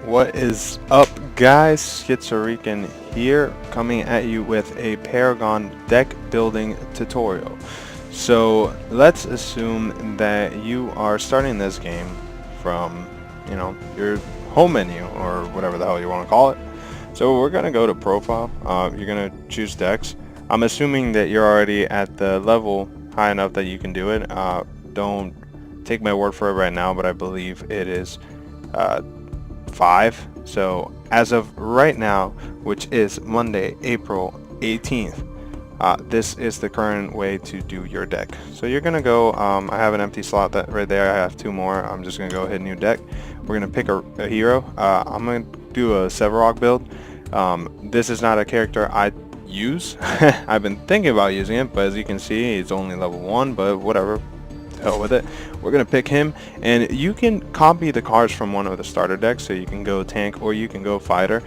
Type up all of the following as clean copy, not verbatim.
What is up, guys? Schizorican here, coming at you with a Paragon deck building tutorial. So let's assume that you are starting this game from, your home menu or whatever the hell you want to call it. So we're gonna go to profile. You're gonna choose decks. I'm assuming that you're already at the level high enough that you can do it. Don't take my word for it right now, but I believe it is 5. So as of right now, which is Monday, April 18th, this is the current way to do your deck. So you're gonna go, I have an empty slot that right there, I have 2 more. I'm just gonna go hit new deck. We're gonna pick a hero. I'm gonna do a Sevarog build. This is not a character I use. I've been thinking about using it, but as you can see, it's only level 1, but whatever, hell with it. We're gonna pick him, and you can copy the cards from one of the starter decks, so you can go tank or you can go fighter.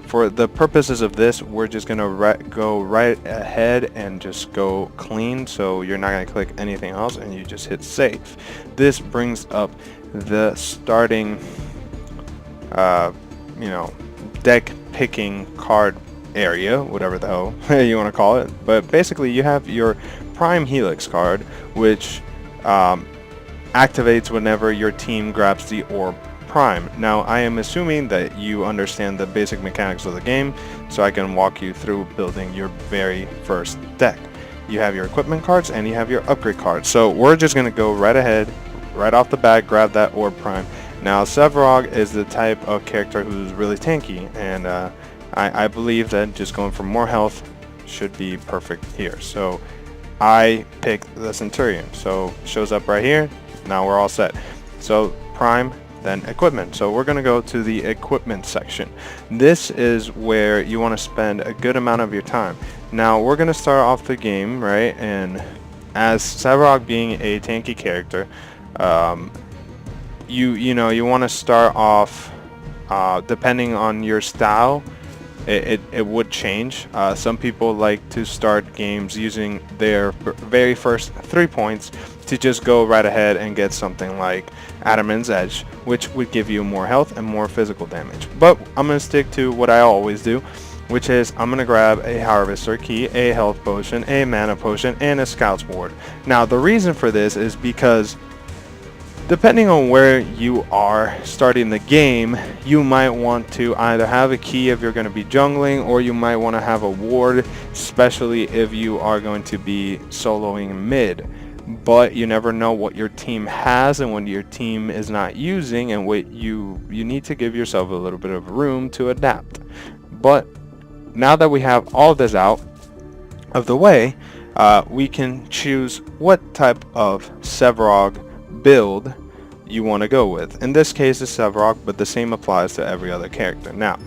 For the purposes of this, we're just gonna go right ahead and just go clean, so you're not gonna click anything else and you just hit save. This brings up the starting deck picking card area, whatever the hell you want to call it. But basically you have your Prime Helix card, which activates whenever your team grabs the orb prime. Now I am assuming that you understand the basic mechanics of the game, so I can walk you through building your very first deck. You have your equipment cards and you have your upgrade cards. So we're just going to go right ahead, right off the bat, grab that orb prime. Now Sevarog is the type of character who's really tanky, and I believe that just going for more health should be perfect here. So I picked the Centurion, so it shows up right here. Now we're all set. So prime, then equipment. So we're gonna go to the equipment section. This is where you want to spend a good amount of your time. Now we're gonna start off the game, right? And as Sevarog being a tanky character, you want to start off depending on your style. It would change. Some people like to start games using their very first 3 points to just go right ahead and get something like Adamant's Edge, which would give you more health and more physical damage. But I'm going to stick to what I always do, which is I'm going to grab a Harvester Key, a Health Potion, a Mana Potion, and a Scout's Ward. Now the reason for this is because depending on where you are starting the game, you might want to either have a key if you're going to be jungling, or you might want to have a ward, especially if you are going to be soloing mid. But you never know what your team has and what your team is not using, and what you need to give yourself a little bit of room to adapt. But now that we have all of this out of the way, we can choose what type of Sevarog build you want to go with. In this case it's Sevarog, but the same applies to every other character. Now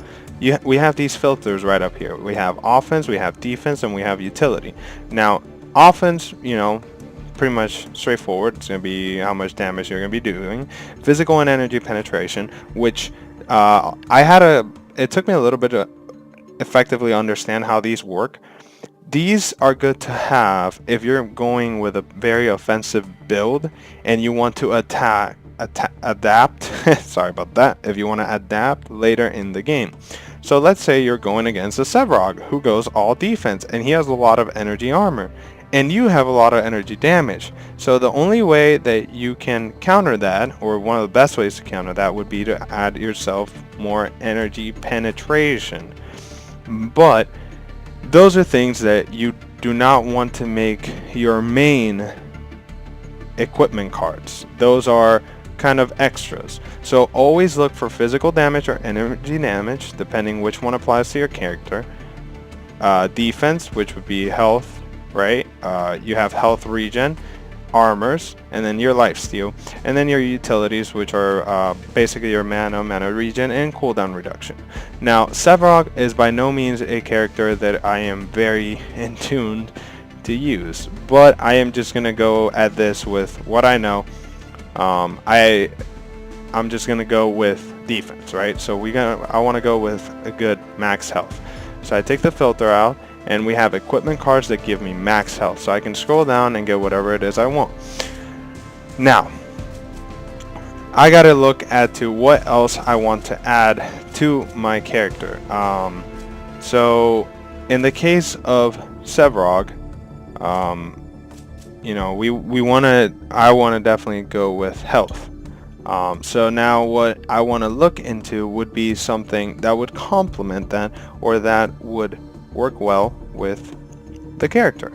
we have these filters right up here. We have offense, we have defense, and we have utility. Now offense, pretty much straightforward. It's going to be how much damage you're going to be doing. Physical and energy penetration, which it took me a little bit to effectively understand how these work. These are good to have if you're going with a very offensive build and you want to adapt sorry about that, if you want to adapt later in the game. So let's say you're going against a Sevarog who goes all defense and he has a lot of energy armor and you have a lot of energy damage. So the only way that you can counter that, or one of the best ways to counter that, would be to add yourself more energy penetration. But those are things that you do not want to make your main equipment cards. Those are kind of extras. So always look for physical damage or energy damage, depending which one applies to your character. Defense, which would be health, right? You have health regen, armors, and then your lifesteal, and then your utilities, which are basically your mana regen, and cooldown reduction. Now Sevarog is by no means a character that I am very in tune to use, but I am just gonna go at this with what I know. I'm just gonna go with defense, right? So I want to go with a good max health. So I take the filter out, and we have equipment cards that give me max health, so I can scroll down and get whatever it is I want. Now I gotta look at to what else I want to add to my character. So in the case of Sevrog, you know, I wanna definitely go with health. So now what I want to look into would be something that would complement that, or that would work well with the character.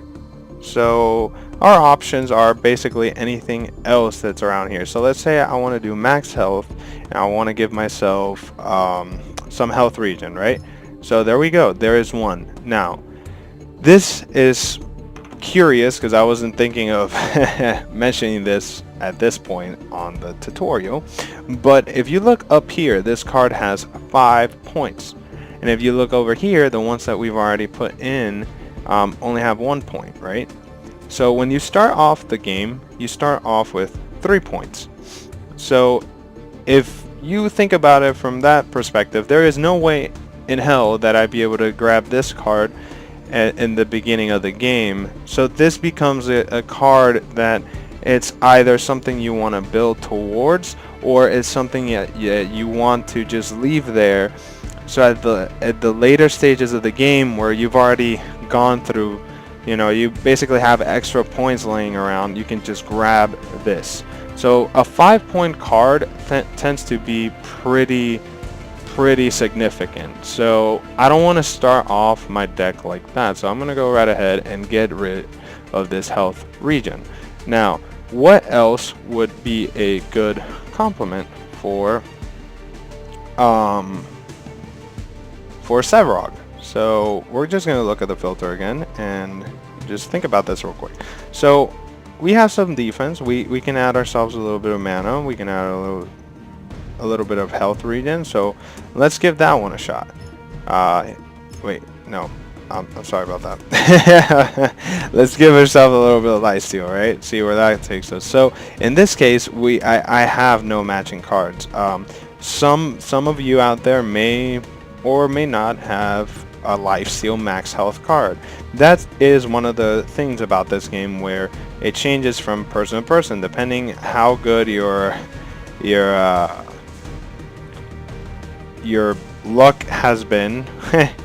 So our options are basically anything else that's around here. So let's say I want to do max health and I want to give myself some health regen, right? So there we go, there is one. Now this is curious because I wasn't thinking of mentioning this at this point on the tutorial, but if you look up here, this card has 5 points, and if you look over here, the ones that we've already put in only have 1 point, right? So when you start off the game, you start off with 3 points. So if you think about it from that perspective, there is no way in hell that I'd be able to grab this card in the beginning of the game. So this becomes a card that it's either something you want to build towards, or it's something you want to just leave there, so at the later stages of the game where you've already gone through, you know, you basically have extra points laying around, you can just grab this. So a 5-point card tends to be pretty significant. So I don't want to start off my deck like that, so I'm gonna go right ahead and get rid of this health regen. Now what else would be a good complement for Sevrog? So we're just gonna look at the filter again and just think about this real quick. So we have some defense, we can add ourselves a little bit of mana, we can add a little bit of health regen, so let's give that one a shot. Wait, no, I'm sorry about that. Let's give ourselves a little bit of lifesteal, right? See where that takes us. So in this case, I have no matching cards. Some of you out there may or may not have a lifesteal max health card. That is one of the things about this game, where it changes from person to person depending how good your luck has been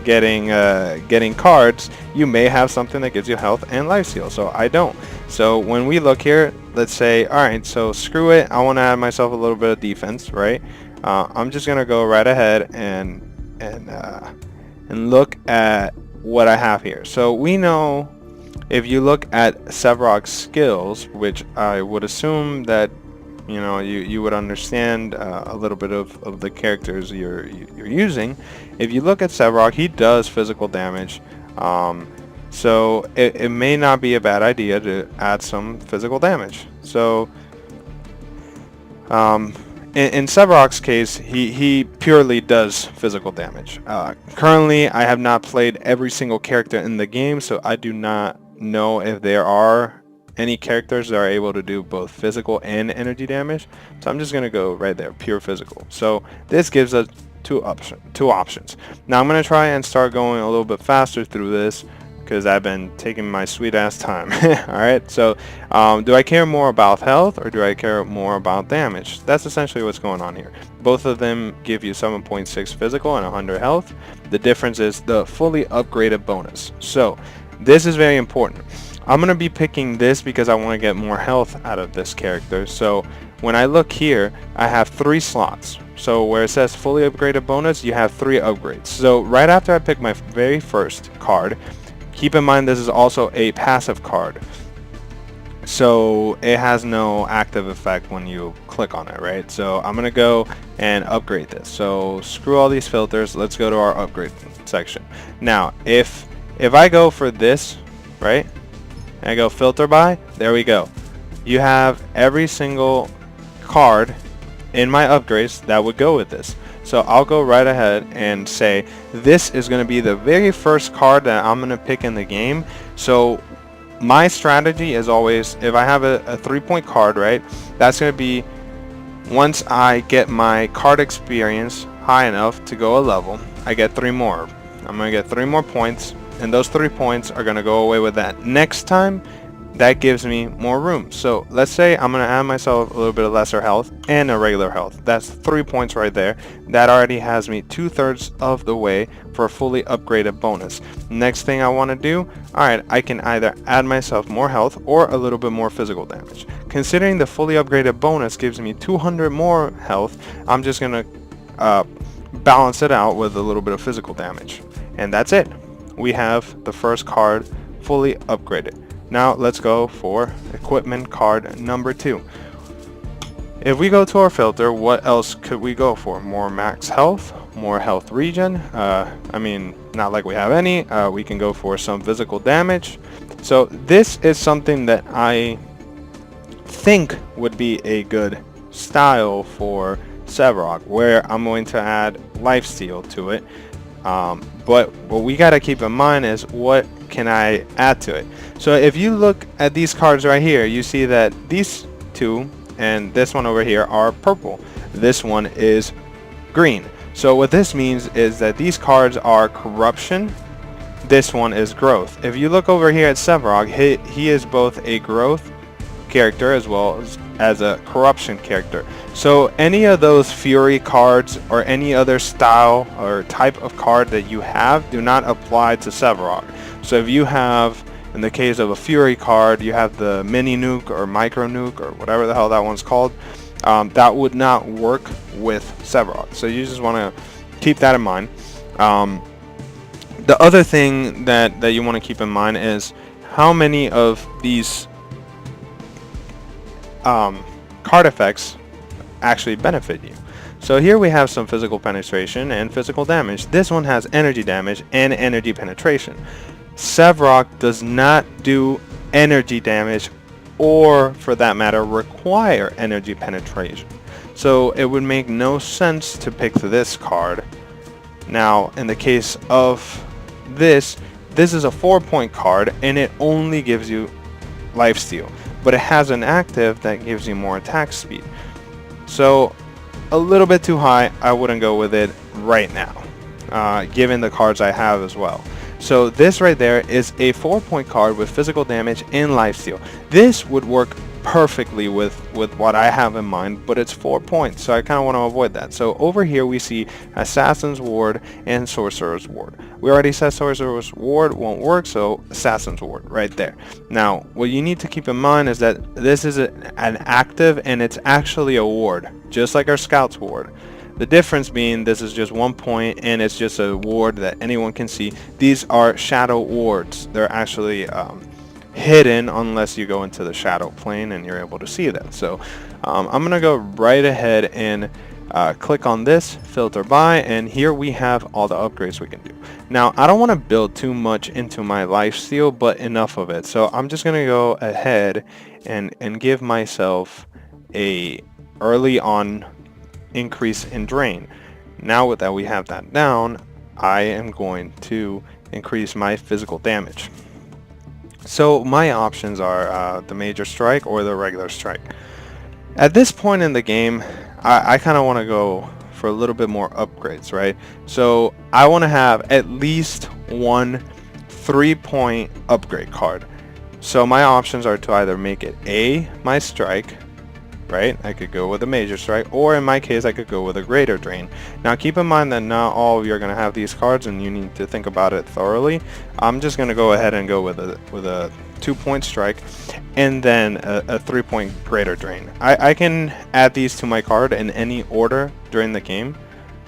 getting cards. You may have something that gives you health and lifesteal, so I don't. So when we look here, let's say, alright, so screw it, I want to add myself a little bit of defense, right? I'm just gonna go right ahead and look at what I have here. So we know, if you look at Sevrog's skills, which I would assume that you know you would understand a little bit of the characters you're using. If you look at Sevrog, he does physical damage, so it may not be a bad idea to add some physical damage. So in Sevrog's case, he purely does physical damage. Currently I have not played every single character in the game, so I do not know if there are any characters that are able to do both physical and energy damage. So I'm just gonna go right there, pure physical. So this gives us two options. Now I'm gonna try and start going a little bit faster through this, because I've been taking my sweet ass time. Alright, so do I care more about health or do I care more about damage? That's essentially what's going on here. Both of them give you 7.6 physical and 100 health. The difference is the fully upgraded bonus. So this is very important. I'm going to be picking this because I want to get more health out of this character. So when I look here, I have 3 slots. So where it says fully upgraded bonus, you have 3 upgrades. So right after I pick my very first card, keep in mind this is also a passive card. So it has no active effect when you click on it, right? So I'm going to go and upgrade this. So screw all these filters. Let's go to our upgrade section. Now, if I go for this, right? And I go filter by, there we go. You have every single card in my upgrades that would go with this. So I'll go right ahead and say this is going to be the very first card that I'm going to pick in the game. So my strategy is always, if I have a 3-point card, right, that's going to be, once I get my card experience high enough to go a level, I get 3 more. I'm going to get 3 more points, and those 3 points are going to go away with that. Next time that gives me more room. So let's say I'm gonna add myself a little bit of lesser health and a regular health. That's 3 points right there. That already has me 2/3 of the way for a fully upgraded bonus. Next thing I want to do, alright, I can either add myself more health or a little bit more physical damage. Considering the fully upgraded bonus gives me 200 more health, I'm just gonna balance it out with a little bit of physical damage. And that's it. We have the first card fully upgraded. Now let's go for equipment card number 2. If we go to our filter, what else could we go for? More max health, more health regen. I mean, not like we have any. We can go for some physical damage. So this is something that I think would be a good style for Sevarog, where I'm going to add lifesteal to it. But what we got to keep in mind is what can I add to it. So if you look at these cards right here, you see that these two and this one over here are purple. This one is green. So what this means is that these cards are corruption. This one is growth. If you look over here at Sevarog, he is both a growth character as well as a corruption character. So any of those fury cards or any other style or type of card that you have do not apply to Sevarog. So if you have, in the case of a fury card, you have the mini nuke or micro nuke or whatever the hell that one's called, that would not work with Sevarog. So you just want to keep that in mind. The other thing that you want to keep in mind is how many of these card effects actually benefit you. So here we have some physical penetration and physical damage. This one has energy damage and energy penetration. Sevarog does not do energy damage, or for that matter require energy penetration. So it would make no sense to pick this card. Now in the case of this is a 4-point card and it only gives you lifesteal, but it has an active that gives you more attack speed. So a little bit too high. I wouldn't go with it right now, given the cards I have as well. So this right there is a 4-point card with physical damage and lifesteal. This would work perfectly with what I have in mind, but it's 4 points, so I kind of want to avoid that. So over here we see Assassin's Ward and Sorcerer's Ward. We already said Sorcerer's Ward won't work, so Assassin's Ward right there. Now what you need to keep in mind is that this is an active and it's actually a ward, just like our Scout's Ward. The difference being this is just 1 point and it's just a ward that anyone can see. These are shadow wards. They're actually hidden unless you go into the shadow plane and you're able to see them. So I'm gonna go right ahead and click on this, filter by, and here we have all the upgrades we can do. Now I don't want to build too much into my lifesteal, but enough of it. So I'm just gonna go ahead and give myself a early on increase in drain. Now with that we have that down, I am going to increase my physical damage. So my options are the major strike or the regular strike. At this point in the game, I kind of want to go for a little bit more upgrades, right? So I want to have at least one 3-point upgrade card. So my options are to either make it A, my strike, right? I could go with a major strike, or in my case I could go with a greater drain. Now keep in mind that not all of you are going to have these cards and you need to think about it thoroughly. I'm just going to go ahead and go with a 2-point strike and then a 3-point greater drain. I can add these to my card in any order during the game,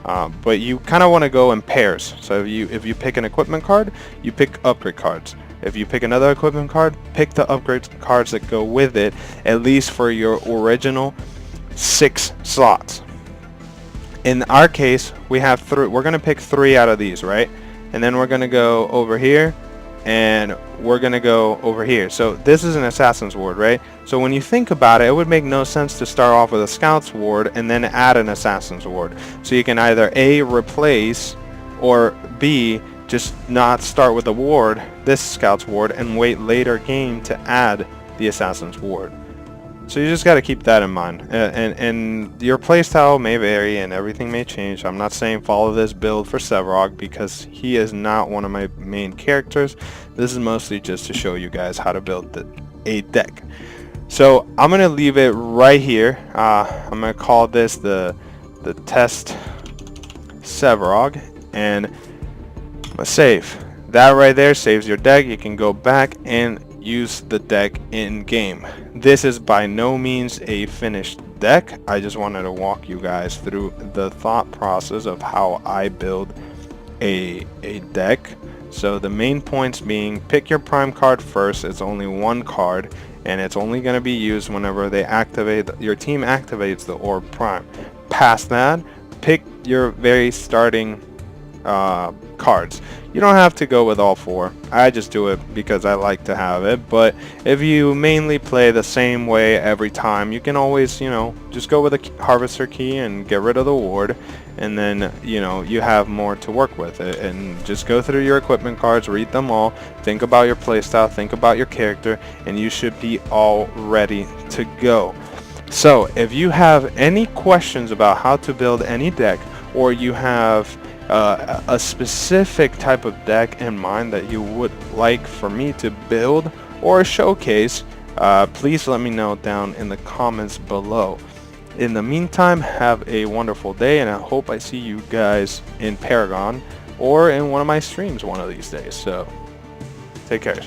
but you kind of want to go in pairs. So if you pick an equipment card, you pick upgrade cards. If you pick another equipment card, pick the upgrade cards that go with it, at least for your original 6 slots. In our case, we have 3. We're going to pick 3 out of these, right? And then we're going to go over here, and we're going to go over here. So this is an Assassin's Ward, right? So when you think about it, it would make no sense to start off with a Scout's Ward and then add an Assassin's Ward. So you can either A, replace, or B, just not start with the ward, this Scout's Ward, and wait later game to add the Assassin's Ward. So you just got to keep that in mind. And your playstyle may vary and everything may change. I'm not saying follow this build for Sevarog because he is not one of my main characters. This is mostly just to show you guys how to build a deck. So I'm gonna leave it right here. I'm gonna call this the test Severog, and I'm gonna save. That right there saves your deck. You can go back and use the deck in game. This is by no means a finished deck. I just wanted to walk you guys through the thought process of how I build a deck. So the main points being, pick your prime card first. It's only one card, and it's only going to be used whenever they activate, your team activates the orb prime. Past that, pick your very starting cards. You don't have to go with all four. I just do it because I like to have it. But if you mainly play the same way every time, you can always, you know, just go with a harvester key and get rid of the ward, and then, you know, you have more to work with it. And just go through your equipment cards, read them all, think about your playstyle, think about your character, and you should be all ready to go. So if you have any questions about how to build any deck, or you have a specific type of deck in mind that you would like for me to build or showcase, please let me know down in the comments below. In the meantime, have a wonderful day, and I hope I see you guys in Paragon or in one of my streams one of these days. So take care.